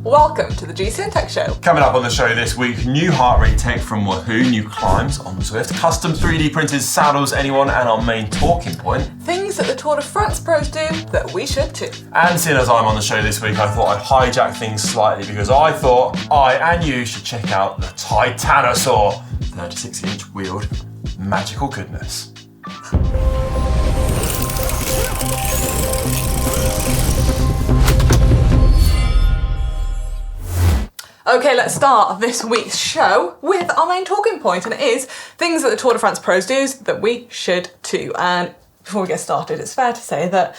Welcome to the GCN Tech Show. Coming up on the show this week, new heart rate tech from Wahoo, new climbs on Zwift, custom 3D printed saddles, anyone, and our main talking point. Things that the Tour de France pros do that we should too. And seeing as I'm on the show this week, I thought I'd hijack things slightly because I thought I and you should check out the Titanosaur 36-inch wheeled magical goodness. Okay, let's start this week's show with our main talking point, and it is things that the Tour de France pros do that we should too. And before we get started, it's fair to say that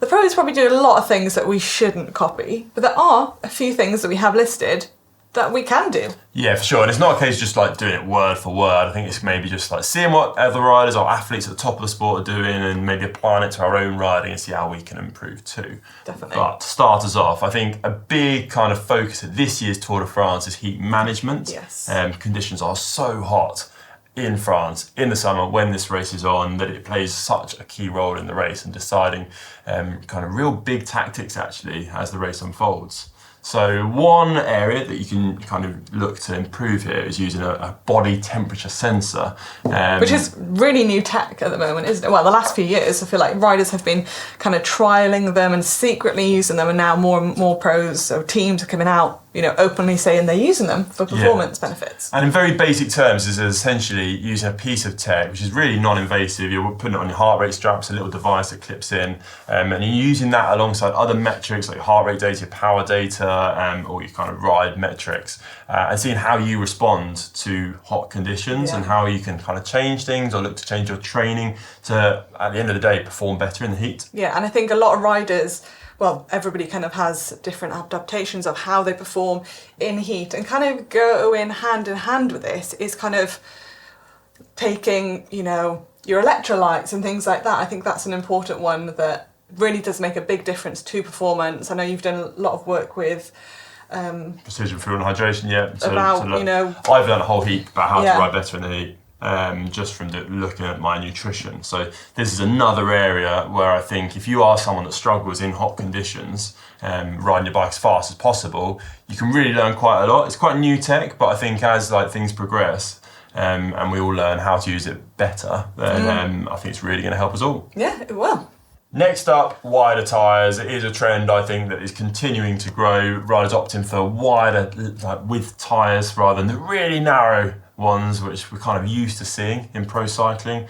the pros probably do a lot of things that we shouldn't copy, but there are a few things that we have listed that we can do. Yeah, for sure. And it's not a case of just like doing it word for word. I think it's maybe just like seeing what other riders or athletes at the top of the sport are doing and maybe applying it to our own riding and see how we can improve too. Definitely. But to start us off, I think a big kind of focus of this year's Tour de France is heat management. Yes. Conditions are so hot in France in the summer when this race is on that it plays such a key role in the race and deciding kind of real big tactics actually as the race unfolds. So one area that you can kind of look to improve here is using a body temperature sensor. Which is really new tech at the moment, isn't it? Well, the last few years, I feel like riders have been kind of trialling them and secretly using them, and now more and more pros, so teams are coming out, you know, openly saying they're using them for performance benefits. And in very basic terms, is essentially using a piece of tech, which is really non-invasive. You're putting it on your heart rate straps, a little device that clips in, and you're using that alongside other metrics like heart rate data, power data, or your kind of ride metrics, and seeing how you respond to hot conditions and how you can kind of change things or look to change your training to, at the end of the day, perform better in the heat. Yeah, and I think a lot of riders, well, everybody kind of has different adaptations of how they perform in heat, and kind of going hand in hand with this is kind of taking, you know, your electrolytes and things like that. I think that's an important one that really does make a big difference to performance. I know you've done a lot of work with precision fuel and hydration, you know, I've learned a whole heap about how to ride better in the heat. Just from looking at my nutrition. So this is another area where I think if you are someone that struggles in hot conditions, riding your bike as fast as possible, you can really learn quite a lot. It's quite new tech, but I think as like things progress and we all learn how to use it better, then I think it's really going to help us all. Yeah, it will. Next up, wider tyres. It is a trend I think that is continuing to grow. Riders opting for wider width tyres rather than the really narrow ones which we're kind of used to seeing in pro cycling.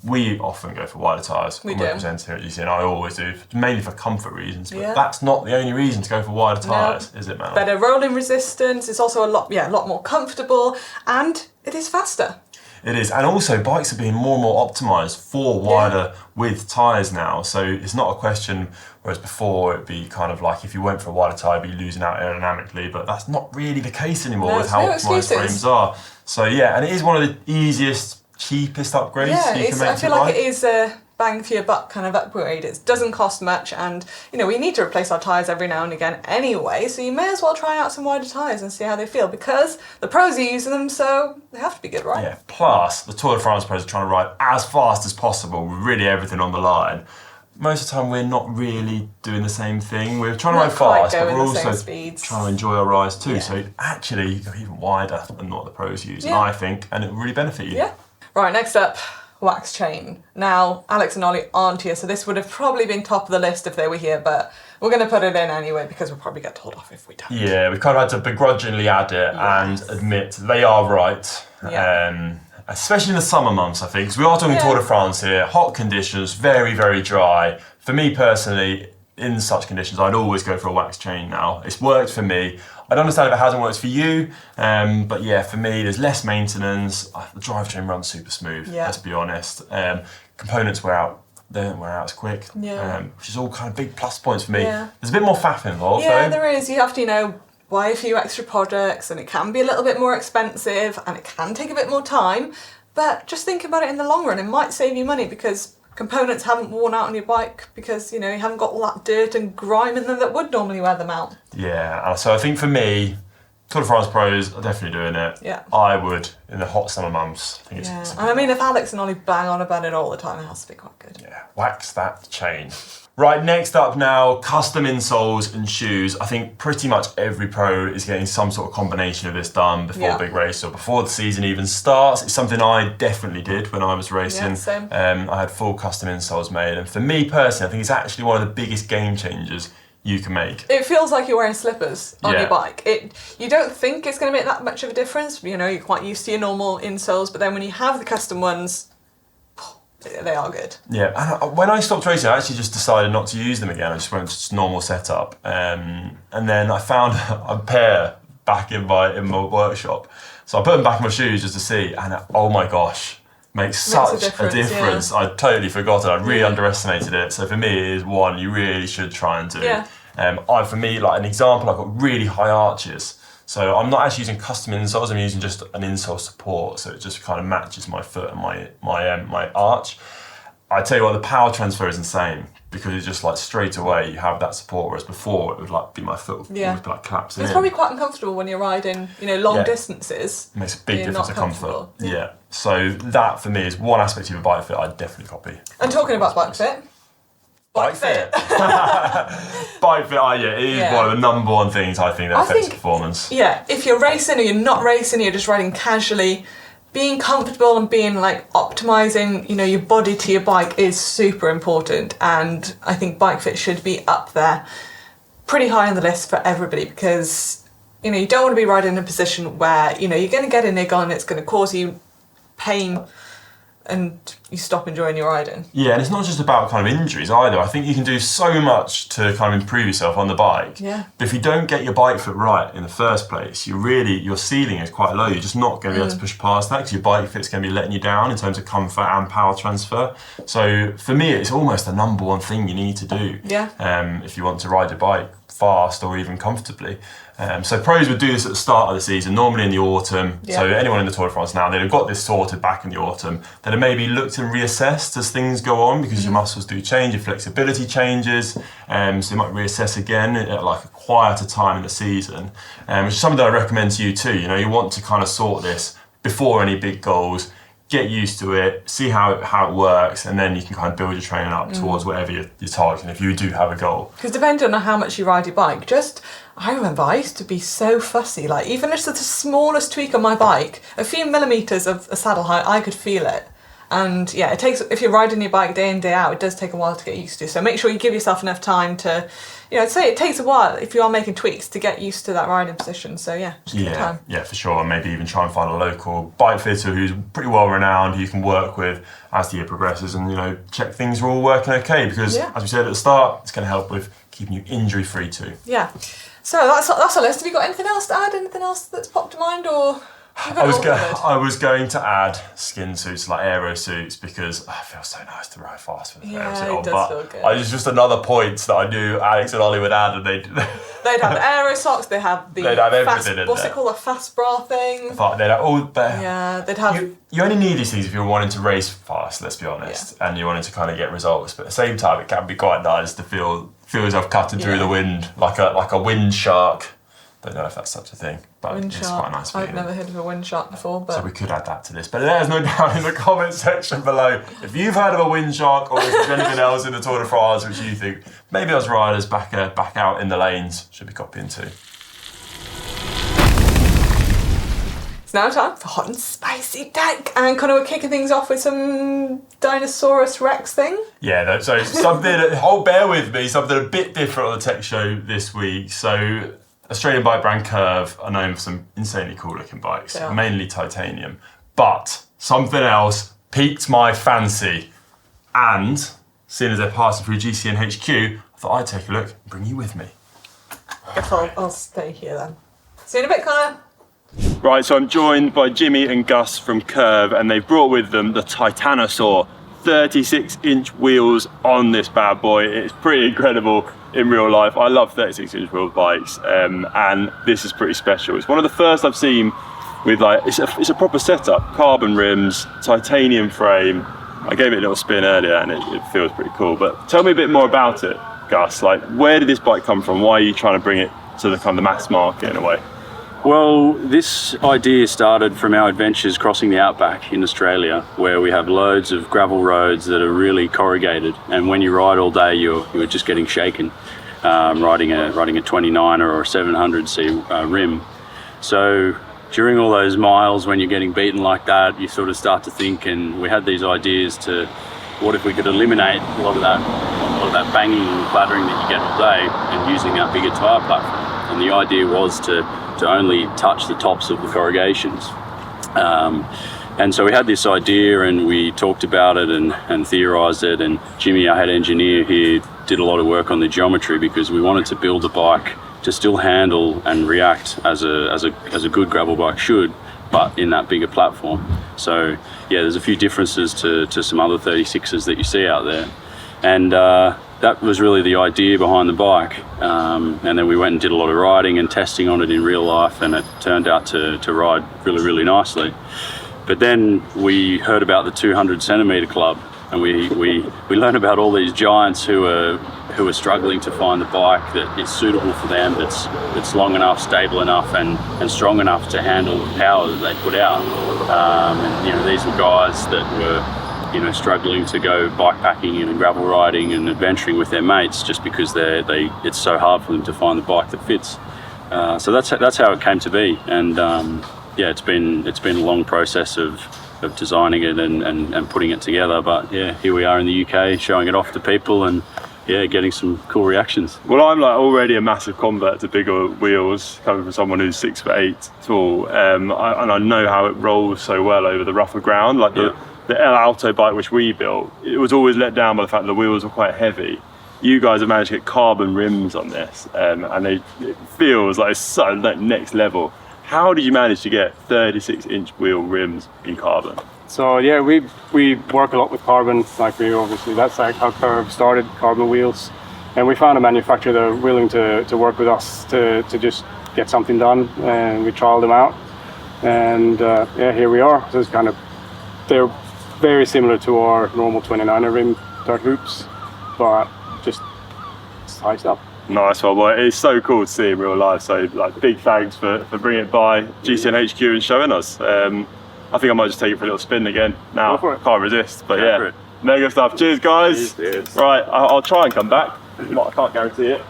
We often go for wider tyres. We when do. we're presenting here at GCN. I always do, mainly for comfort reasons, but that's not the only reason to go for wider tyres, is it, Manon? Better rolling resistance. It's also a lot more comfortable, and it is faster. It is, and also bikes are being more and more optimised for wider width tyres now, so it's not a question, whereas before it'd be kind of like if you went for a wider tyre you'd be losing out aerodynamically, but that's not really the case anymore with how optimised frames are. So yeah, and it is one of the easiest, cheapest upgrades you can make I feel like it is a bang for your buck kind of upgrade. It doesn't cost much, and you know, we need to replace our tyres every now and again anyway, so you may as well try out some wider tyres and see how they feel, because the pros are using them, so they have to be good, right? Yeah, plus the Tour de France pros are trying to ride as fast as possible with really everything on the line. Most of the time we're not really doing the same thing. We're trying to ride fast, but we're also trying to enjoy our rides too. So actually you go even wider than what the pros use, I think, and it will really benefit you. Yeah. Right, next up, wax chain. Now, Alex and Ollie aren't here, so this would have probably been top of the list if they were here, but we're going to put it in anyway because we'll probably get told off if we don't. Yeah, we've kind of had to begrudgingly add it and admit they are right. Yeah. Especially in the summer months, I think, because we are talking Tour de France here, hot conditions, very, very dry. For me personally, in such conditions, I'd always go for a wax chain now. It's worked for me. I'd understand if it hasn't worked for you, but yeah, for me, there's less maintenance. The drivetrain runs super smooth, let's be honest. Components wear out. They don't wear out as quick, which is all kind of big plus points for me. Yeah. There's a bit more faff involved, Yeah, though. there is. You have to, you know, buy a few extra products, and it can be a little bit more expensive, and it can take a bit more time, but just think about it in the long run. It might save you money because components haven't worn out on your bike because, you know, you haven't got all that dirt and grime in them that would normally wear them out. Yeah, so I think for me, Tour de France pros are definitely doing it. Yeah. I would in the hot summer months. I think it's and I mean, if Alex and Ollie bang on about it all the time, it has to be quite good. wax that chain. Right, next up now, custom insoles and shoes. I think pretty much every pro is getting some sort of combination of this done before a big race or before the season even starts. It's something I definitely did when I was racing. Yeah, same. I had full custom insoles made, and for me personally, I think it's actually one of the biggest game changers you can make. It feels like you're wearing slippers on your bike. You don't think it's going to make that much of a difference. You know, you're quite used to your normal insoles, but then when you have the custom ones, they are good. Yeah, and when I stopped racing, I actually just decided not to use them again. I just went to just normal setup, and then I found a pair back in my workshop. So I put them back in my shoes just to see, and oh my gosh, makes such a difference. I'd totally forgotten. I'd really underestimated it. So for me, it is one you really should try and do. Yeah. For me, like an example, I've got really high arches. So I'm not actually using custom insoles, I'm using just an insole support, so it just kind of matches my foot and my arch. I tell you what, the power transfer is insane, because it's just like straight away you have that support, whereas before it would like be my foot would be like collapsing in. It's probably quite uncomfortable when you're riding, long distances. It makes a big difference to comfort. Yeah. So that for me is one aspect of a bike fit I'd definitely copy. And talking about bike fit. Bike fit. Bike fit, it is one of the number one things I think that affects performance. Yeah, if you're racing or you're not racing, you're just riding casually, being comfortable and being like optimizing, your body to your bike is super important. And I think bike fit should be up there pretty high on the list for everybody, because, you don't want to be riding in a position where, you're going to get a nig on, it's going to cause you pain, and you stop enjoying your riding. Yeah, and it's not just about kind of injuries either. I think you can do so much to kind of improve yourself on the bike. Yeah. But if you don't get your bike foot right in the first place, your ceiling is quite low. You're just not going to be able to push past that, because your bike fit's going to be letting you down in terms of comfort and power transfer. So for me, it's almost the number one thing you need to do. Yeah. If you want to ride your bike fast or even comfortably. So pros would do this at the start of the season, normally in the autumn. Yeah. So anyone in the Tour de France now, they'd have got this sorted back in the autumn. They'd have maybe looked and reassessed as things go on, because your muscles do change, your flexibility changes. So you might reassess again at like a quieter time in the season, which is something that I recommend to you too. You want to kind of sort this before any big goals, get used to it, see how it works, and then you can kind of build your training up towards whatever you're targeting if you do have a goal. Because depending on how much you ride your bike, I remember I used to be so fussy, like even just the smallest tweak on my bike, a few millimetres of a saddle height, I could feel it. And yeah, it takes, if you're riding your bike day in, day out, it does take a while to get used to. So make sure you give yourself enough time to, I'd say it takes a while if you are making tweaks to get used to that riding position. So yeah, just give it time. Yeah, for sure. And maybe even try and find a local bike fitter who's pretty well renowned, who you can work with as the year progresses, and check things are all working okay, because as we said at the start, it's going to help with keeping you injury free too. Yeah. So that's our list. Have you got anything else to add? Anything else that's popped to mind, or? I was going to add skin suits, like aero suits, because it feels so nice to ride fast with aero suit on. It does feel good. It's just another point that I knew Alex and Ollie would add, and they'd have aero socks. They'd have the what's it called, a fast bra thing. They'd have they'd have. You only need these things if you're wanting to race fast. Let's be honest, and you're wanting to kind of get results. But at the same time, it can be quite nice to feel yourself cutting through the wind like a wind shark. Don't know if that's such a thing, but it's quite a nice feeling. I've never heard of a wind shark before, but... So we could add that to this. But let us know down in the comment section below if you've heard of a wind shark, or if there's anything else in the Tour de France which you think maybe us riders back out in the lanes should be copying too. It's now time for hot and spicy tech, and Conor, we're kicking things off with some Dinosaurus Rex thing. Yeah, so something, bear with me, something a bit different on the tech show this week. So Australian bike brand Curve are known for some insanely cool looking bikes, mainly titanium. But something else piqued my fancy, and seeing as they're passing through GCN HQ, I thought I'd take a look and bring you with me. I guess I'll stay here then. See you in a bit, Conor. Right, so I'm joined by Jimmy and Gus from Curve, and they've brought with them the Titanosaur. 36-inch wheels on this bad boy. It's pretty incredible in real life. I love 36-inch wheel bikes, and this is pretty special. It's one of the first I've seen with it's a proper setup, carbon rims, titanium frame. I gave it a little spin earlier, and it feels pretty cool. But tell me a bit more about it, Gus. Where did this bike come from? Why are you trying to bring it to the kind of the mass market in a way? Well, this idea started from our adventures crossing the outback in Australia, where we have loads of gravel roads that are really corrugated, and when you ride all day, you're just getting shaken, riding a 29er or a 700C rim. So during all those miles, when you're getting beaten like that, you sort of start to think, and we had these ideas to, what if we could eliminate a lot of that banging and clattering that you get all day, and using that bigger tyre platform. And the idea was to only touch the tops of the corrugations. And so we had this idea, and we talked about it and theorised it, and Jimmy, our head engineer here, did a lot of work on the geometry, because we wanted to build a bike to still handle and react as a good gravel bike should, but in that bigger platform. So yeah, there's a few differences to some other 36s that you see out there. And that was really the idea behind the bike. And then we went and did a lot of riding and testing on it in real life, and it turned out to ride really, really nicely. But then we heard about the 200 centimetre club, and we learned about all these giants who are struggling to find the bike that is suitable for them, that's long enough, stable enough, and strong enough to handle the power that they put out. And these were guys that were struggling to go bikepacking and gravel riding and adventuring with their mates, just because it's so hard for them to find the bike that fits. So that's how it came to be, and it's been a long process of designing it and putting it together. But yeah, here we are in the UK, showing it off to people, and getting some cool reactions. Well, I'm like already a massive convert to bigger wheels, coming from someone who's 6'8" tall, and I know how it rolls so well over the rougher ground. Like the El Alto bike which we built, it was always let down by the fact that the wheels were quite heavy. You guys have managed to get carbon rims on this, and it feels like it's so next level. How did you manage to get 36-inch wheel rims in carbon? So yeah, we work a lot with carbon. That's like how Curve started, carbon wheels, and we found a manufacturer that are willing to work with us to just get something done, and we trialed them out, and here we are. So they're very similar to our normal 29er rim dirt hoops, but just sized up. Nice one, boy. It's so cool to see in real life. So big thanks for bringing it by GCN HQ and showing us. I think I might just take it for a little spin again now. Can't resist, but yeah, mega stuff. Cheers, guys. Cheers. Right, I will try and come back. I can't guarantee it.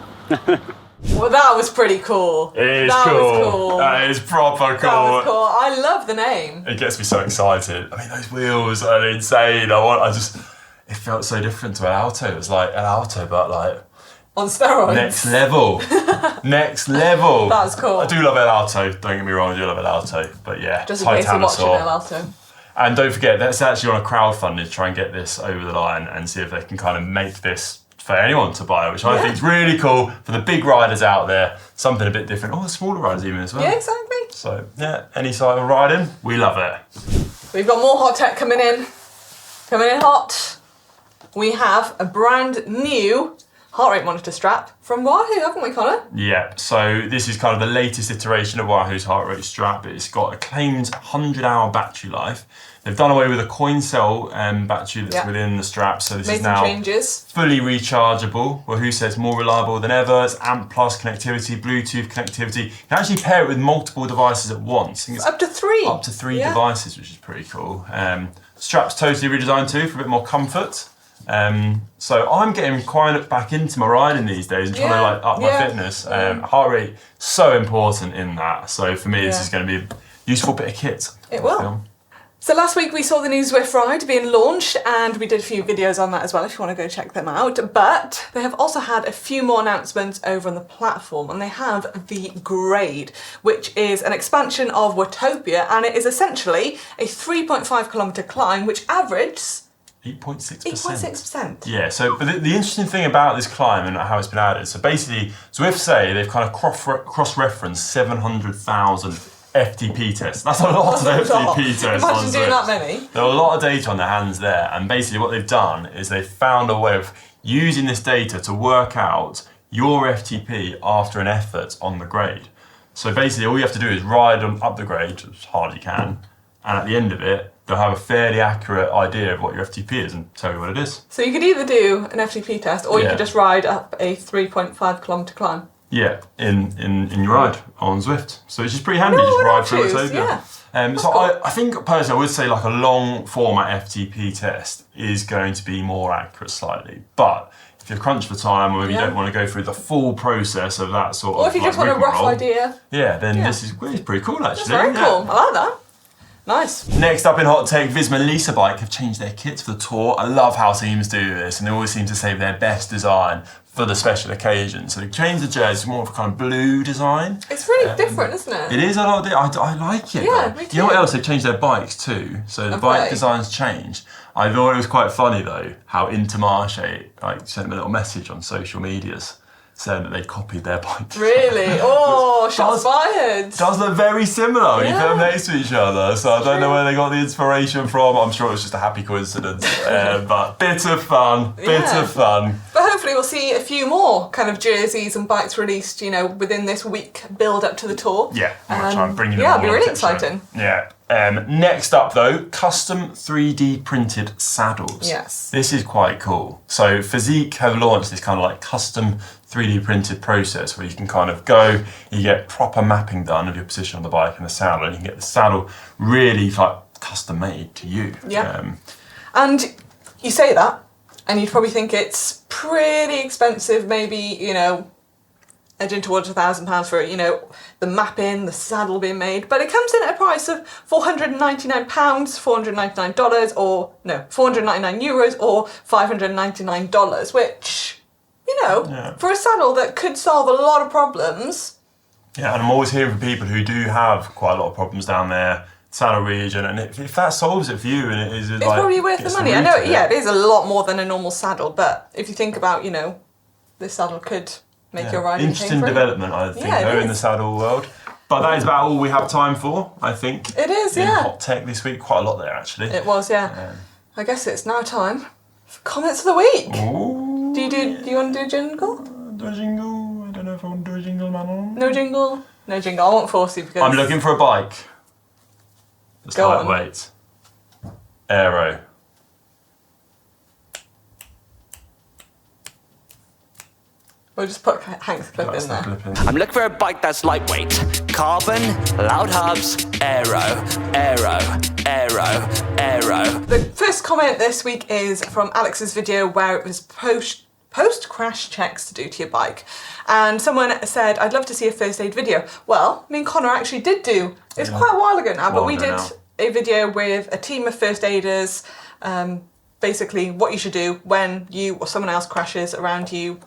Well, that was pretty cool. It is that cool. Was cool. That is proper cool. That was cool. I love the name. It gets me so excited. I mean, those wheels are insane. It felt so different to an Alto. It was like an Alto, but like on steroids. Next level. Next level. That's cool. I do love El Alto. Don't get me wrong, I do love El Alto. But yeah, just in case you're watching El Alto. And don't forget, that's actually on a crowdfunding to try and get this over the line and see if they can kind of make this for anyone to buy, which I think is really cool for the big riders out there. Something a bit different. Oh, the smaller riders even as well. Yeah, exactly. So yeah, any side of riding, we love it. We've got more hot tech coming in. Coming in hot. We have a brand new heart rate monitor strap from Wahoo, haven't we, Conor? Yeah, so this is kind of the latest iteration of Wahoo's heart rate strap. It's got a claimed 100-hour battery life. They've done away with a coin cell battery that's within the strap, so this is now fully rechargeable. Wahoo says more reliable than ever. It's AMP Plus connectivity, Bluetooth connectivity. You can actually pair it with multiple devices at once. I think it's up to three. Up to three devices, which is pretty cool. Strap's totally redesigned too for a bit more comfort. So I'm getting quite back into my riding these days and trying to up my fitness. Heart rate so important in that. So for me, this is going to be a useful bit of kit. It will. So last week we saw the new Zwift ride being launched, and we did a few videos on that as well if you want to go check them out. But they have also had a few more announcements over on the platform, and they have the Grade, which is an expansion of Watopia, and it is essentially a 3.5 kilometre climb, which averages 8.6%. 8.6%. Yeah, so but the interesting thing about this climb and how it's been added, so basically Zwift say they've kind of cross-referenced 700,000 FTP tests. That's a lot of FTP tests. Imagine doing that many. There are a lot of data on their hands there, and basically what they've done is they've found a way of using this data to work out your FTP after an effort on the grade. So basically all you have to do is ride up the grade as hard as you can, and at the end of it, they'll have a fairly accurate idea of what your FTP is and tell you what it is. So you could either do an FTP test or you could just ride up a 3.5 kilometre climb. Yeah, in your ride on Zwift. So it's just pretty handy. Just ride through Watopia. So cool. I think personally I would say like a long format FTP test is going to be more accurate slightly. But if you're crunched for time or if you don't want to go through the full process of that sort of or if you just want a rough idea. Yeah, then this is pretty cool actually. That's very cool. I like that. Nice. Next up in hot tech, Visma-Lease A Bike have changed their kits for the tour. I love how teams do this, and they always seem to save their best design for the special occasion. So they changed the jersey, more of a kind of blue design. It's really different, isn't it? It is a lot. I like it. Yeah, me too. You know what else? They've changed their bikes too. So the bike designs changed. I thought it was quite funny though how Intermarché sent me a little message on social medias saying that they copied their bike. Really? Oh, shots fired. Does look very similar when you put them next to each other. So I don't know where they got the inspiration from. I'm sure it was just a happy coincidence. But bit of fun. But hopefully we'll see a few more kind of jerseys and bikes released, within this week build up to the tour. Yeah, I'm going to try and bring you them yeah, all it'll be really exciting. Yeah. Next up though, custom 3D printed saddles. Yes. This is quite cool. So Fizik have launched this kind of like custom 3D printed process where you can kind of go, you get proper mapping done of your position on the bike and the saddle, and you can get the saddle really like custom made to you. Yeah. And you say that, and you'd probably think it's pretty expensive, maybe, edging towards £1,000 for the mapping, the saddle being made, but it comes in at a price of €499, $499, or no, €499 or $599, which, for a saddle that could solve a lot of problems. Yeah, and I'm always hearing from people who do have quite a lot of problems down there, saddle region, and if that solves it for you, and it is it's probably worth the money. I know, it is a lot more than a normal saddle, but if you think about, this saddle could make your riding interesting development, I think, in the saddle world. But that is about all we have time for, I think. It is, in hot tech this week, quite a lot there actually. It was, I guess it's now time for comments of the week. Ooh, do you want to do a jingle? Do a jingle? I don't know if I want to do a jingle, Manon. No jingle? No jingle. I won't force you because I'm looking for a bike. It's lightweight. Aero. We'll just put Hank's clip in there. I'm looking for a bike that's lightweight. Carbon, loud hubs, aero. The first comment this week is from Alex's video where it was post-crash checks to do to your bike. And someone said, I'd love to see a first aid video. Well, me and Conor actually did do, it's quite a while ago now, but we did a video with a team of first aiders, basically what you should do when you or someone else crashes around you,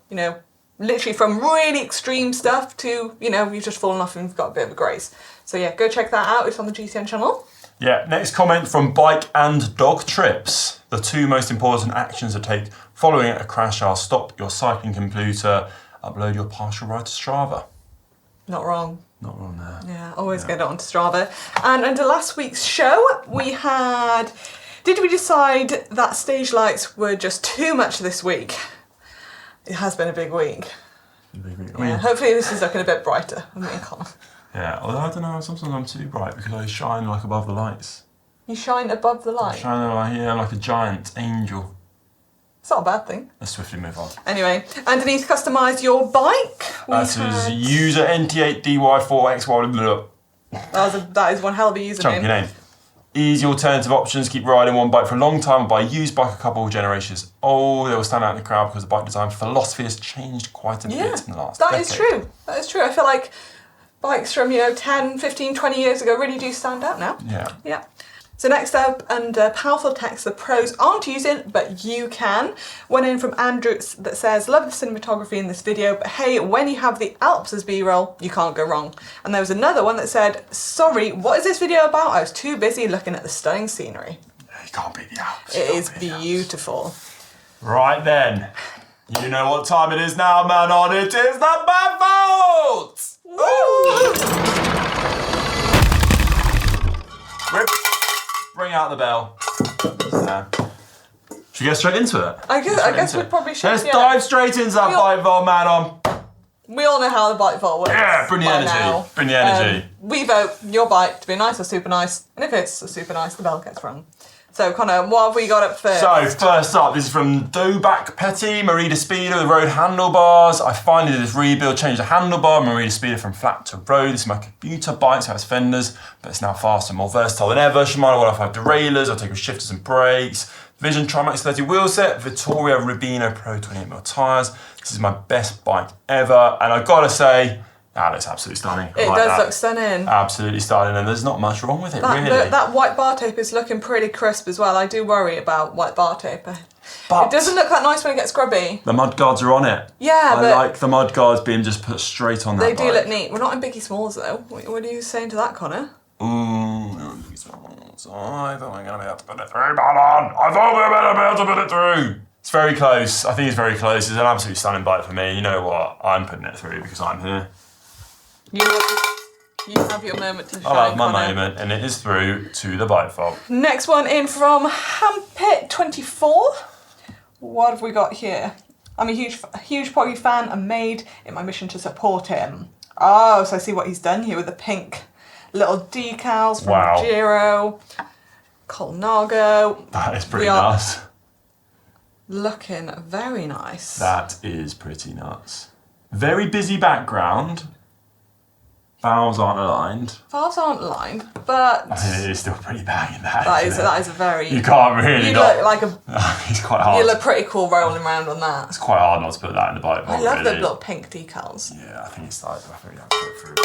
literally from really extreme stuff to, you've just fallen off and you've got a bit of a graze. So yeah, go check that out. It's on the GCN channel. Yeah, next comment from Bike and Dog Trips. The two most important actions to take following a crash are stop your cycling computer, upload your partial ride to Strava. Not wrong. Not wrong there. Yeah, always get it onto Strava. And under last week's show, did we decide that stage lights were just too much this week? It has been a big week. Hopefully this is looking a bit brighter. Yeah, although I don't know, sometimes I'm too bright because I shine like above the lights. You shine above the light? I shine like a giant angel. It's not a bad thing. Let's swiftly move on. Anyway, underneath customise your bike. That is user NT8DY4XY. That is one hell of a username. Chunky name. Easy alternative options, keep riding one bike for a long time and buy a used bike a couple of generations old. They will stand out in the crowd because the bike design philosophy has changed quite a bit in the last decade. That is true. I feel like bikes from 10, 15, 20 years ago really do stand out now. Yeah. So next up, under powerful text, the pros aren't using, but you can. One in from Andrew that says, love the cinematography in this video, but hey, when you have the Alps as B-roll, you can't go wrong. And there was another one that said, sorry, what is this video about? I was too busy looking at the stunning scenery. You can't beat the Alps. It is beautiful. Right then, you know what time it is now, Manon. It is the baffles! Bring out the bell. Should we get straight into it? I guess we probably should. Let's dive straight into that bike vault, Manon. We all know how the bike vault works. Yeah, bring the energy. Now. Bring the energy. We vote your bike to be nice or super nice, and if it's super nice, the bell gets rung. So, Connor, what have we got up first? So, first up, this is from Dobak Petty, Merida Speeder with road handlebars. I finally did this rebuild, changed the handlebar, Merida Speeder from flat to road. This is my commuter bike, so it has fenders, but it's now faster and more versatile than ever. Shimano 105 derailleurs, I take with shifters and brakes. Vision Trimax 30 wheel set, Vittoria Rubino Pro 28mm tyres. This is my best bike ever, and I've got to say, that looks absolutely stunning. It does look stunning. Absolutely stunning, and there's not much wrong with it, really. That white bar tape is looking pretty crisp as well. I do worry about white bar tape. But it doesn't look that nice when it gets grubby. the mud guards are on it. Yeah, I like the mud guards being just put straight on that They do bike. look neat. We're not in Biggie Smalls, though. What are you saying to that, Connor? I thought we were going to be able to put it through, Manon. I thought we were going to be able to put it through. It's very close. I think it's very close. It's an absolutely stunning bike for me. You know what? I'm putting it through because I'm here. You have your moment to shine, I have my Connor. moment, and it is through to the bike vault. Next one in from Hampit24. What have we got here? I'm a huge Poggy fan and made it my mission to support him. Oh, so I see what he's done here with the pink little decals from Wow. Giro, Colnago. That is pretty We are nuts. Looking very nice. That is pretty nuts. Very busy background. Valves aren't aligned. Valves aren't lined, but I think it is still pretty banging that. that isn't it? is a very. You can't really You not. look like a. It's quite hard. You look pretty cool rolling around on that. It's quite hard not to put that in the bike vault. I love really. the little pink decals. Yeah, I think it's like I think we have to put it through.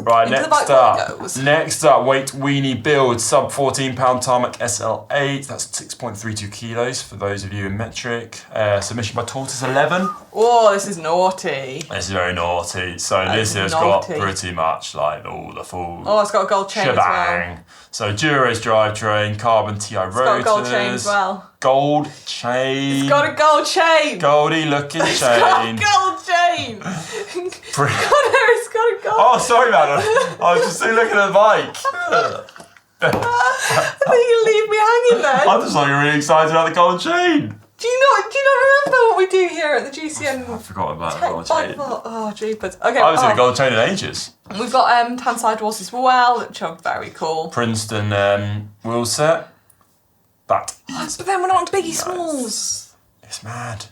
Right, Into the next bike vault up. it goes. Next up, weight weenie build sub 14-pound Tarmac SL8. That's 6.32 kilos for those of you in metric. Submission by Tortoise 11. Oh, this is naughty. This is very naughty. So That this is has naughty. got pretty much like all the full Oh, it's got a gold chain as well. shebang. So Duro's drivetrain, carbon TI rotors. It's got a gold chain as well. Gold chain. It's got a gold chain. Goldy looking It's got a chain. gold chain. Pretty- Connor, it's got a gold. Oh, sorry, man. I was just looking at the bike. I think you leave me hanging there. I'm just like really excited about the gold chain. Do you not remember what we do here at the GCN I forgot about the Tech gold bike chain. vault? Oh, jeepers. Okay, I haven't seen a gold chain in ages. we've got tan sidewalls as well, which are very cool. Princeton wheel set. That is But then we're not on Biggie Smalls. it's mad.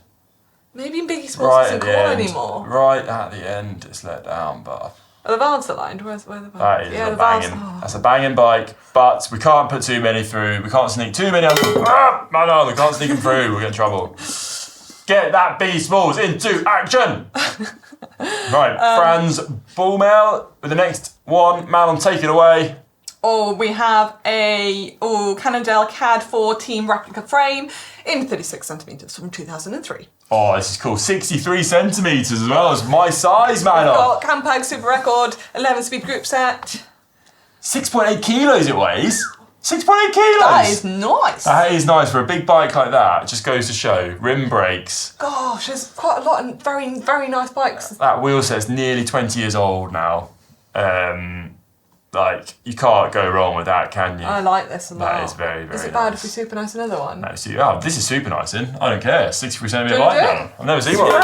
Maybe in Biggie Smalls Right isn't at cool the end. anymore. Right at the end, it's let down, but Are the valves aligned? Where the valves? that is yeah, a the valves. banging. Oh. That's a banging bike, but we can't put too many through. We can't sneak too many. No, we can't sneak them through. We'll get in trouble. Get that B Smalls into action. Right, Franz Bullmail with the next one. Manon, take it away. Oh, we have a Cannondale CAD 4 team replica frame in 36 centimetres from 2003. Oh, this is cool. 63 centimetres as well as my size, Manon. Got Campag Super Record 11-speed group set. 6.8 kilos it weighs. 6.8 kilos. That is nice. That is nice for a big bike like that. It just goes to show. Rim brakes. Gosh, there's quite a lot of very, very nice bikes. That wheel set's nearly 20 years old now. Like, you can't go wrong with that, can you? I like this a lot. That is very, very Is it bad nice. if we super nice another one? No, this is super nice in. I don't care. 60% of Do your you bike do? now. I've never seen one.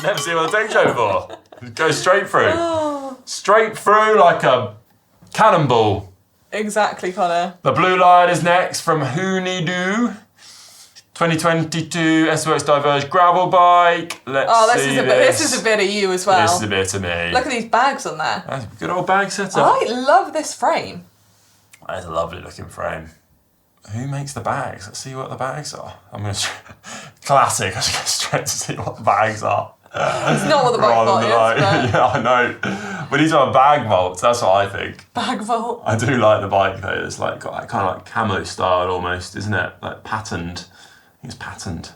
Never seen one on a tech show before. It goes straight through. Straight through like a cannonball. Exactly, Connor. The blue line is next from Hoonidoo. 2022 SWX Diverge gravel bike. Let's This see is a bit of you as well. This is a bit of me. Look at these bags on there. That's a good old bag setup. I love this frame. That is a lovely looking frame. Who makes the bags? Let's see what the bags are. I'm going to... Classic. I should go straight to see what the bags are. It's not what the bike vault is, but Yeah, I know. We need to have bag vaults. That's what I think. bag vault. I do like the bike though. It's like got kind of like camo style almost, isn't it? Like patterned. I think it's patterned.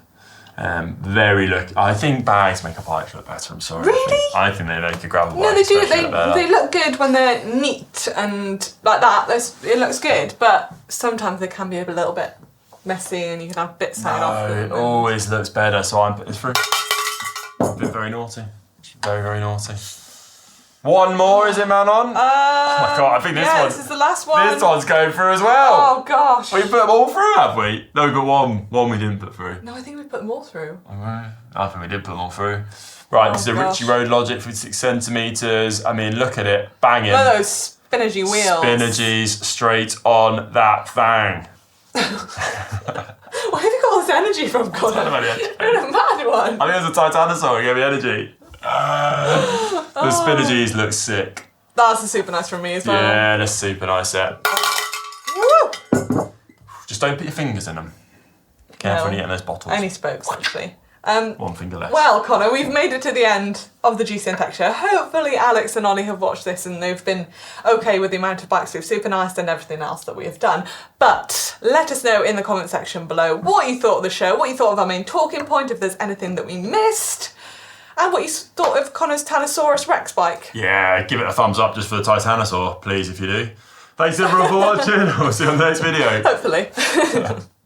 Very look. I think bags make a bike look better. I'm sorry. Really? I think they make a gravel bike. No, they do. especially look better. They look good when they're neat and like that. It looks good, but sometimes they can be a little bit messy, and you can have bits hanging off. No, it always looks better. So I'm putting this through. I've been very naughty. Very, very naughty. One more, is it, Manon? Oh my god, I think this is the last one. This one's going through as well. Oh gosh. We put them all through, have we? No, we put one. One we didn't put through. No, I think we put them all through. Okay. I think we did put them all through. Right, this is a gosh. Ritchie Road Logic 56 centimetres. I mean, look at it. Banging. Look at those Spinergy wheels. Spinergies straight on that thing. Where have you got all this energy from, Conor? You're in a mad one. I think it was a Titanosaur, it gave me energy. The Spinergies look sick. That's a super nice from me as well. Yeah, that's super nice set. Woo! Just don't put your fingers in them. Careful when you get in those bottles. Any spokes, actually. One finger less. Well, Conor, we've made it to the end of the GCN Tech show. Hopefully Alex and Ollie have watched this and they've been okay with the amount of bikes we've supernised and everything else that we have done. But let us know in the comment section below what you thought of the show, what you thought of our main talking point, if there's anything that we missed, and what you thought of Conor's Titanosaurus Rex bike. Yeah, give it a thumbs up just for the Titanosaur, please, if you do. Thanks everyone for watching. We'll see you on the next video. Hopefully.